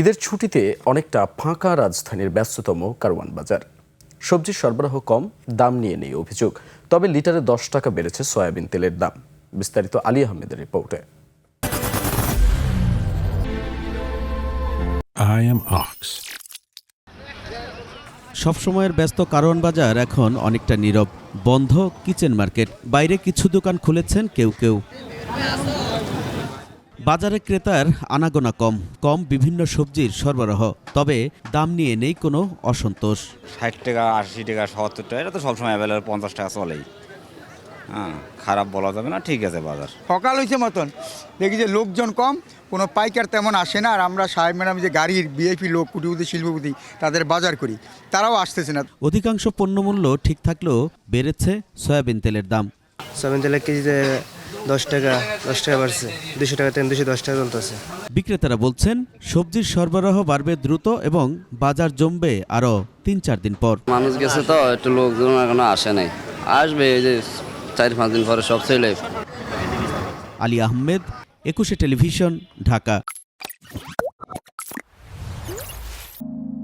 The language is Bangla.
ঈদের ছুটিতে অনেকটা ফাঁকা রাজধানীর ব্যস্ততম কারওয়ান বাজার। সবজির সরবরাহ কম, দাম নিয়ে নেই অভিযোগ। তবে লিটারে 10 টাকা বেড়েছে সয়াবিন তেলের দাম। বিস্তারিত আলী আহমেদের রিপোর্টে। I am Ox. সবসময়ের ব্যস্ত কারওয়ান বাজার এখন অনেকটা নীরব। বন্ধ কিচেন মার্কেট, বাইরে কিছু দোকান খুলেছেন কেউ কেউ। বাজারে ক্রেতার আনাগোনা কম কম বিভিন্ন সবজির সরবরাহ, তবে দাম নিয়ে নেই কোনো অসন্তোষ। 60 টাকা 80 টাকা 70 টাকা, এটা তো সবসময় অ্যাভেলেবল। 50 টাকা চলেই। হ্যাঁ, খারাপ বলা যাবে না, ঠিক আছে বাজার। সকাল হয়েছে মতন দেখি যে লোকজন কম, কোনো পাইকার তেমন আসে না। আর আমরা সাহেব ম্যাডাম যে গাড়ির ভিআইপি লোক কুটিপতি শিল্পপতি তাদের বাজার করি, তারাও আসতেছে না। অধিকাংশ পণ্যমূল্য ঠিক থাকলেও বেড়েছে সয়াবিন তেলের দাম। সয়াবিন তেলের কেজিতে 10 টাকা বাড়ছে, 200 টাকা থেকে 210 টাকা চলতেছে। বিক্রেতারা বলছেন সবজির সরবরাহ বাড়বে দ্রুত এবং বাজার জমবে আরও 3-4 দিন পর। মানুষ গেছে তো একটু, লোকজন এখনো আসে নাই, আসবে এই যে 4-5 দিন পরে সব ছেলে। আলী আহমেদ, 21 টেলিভিশন, ঢাকা।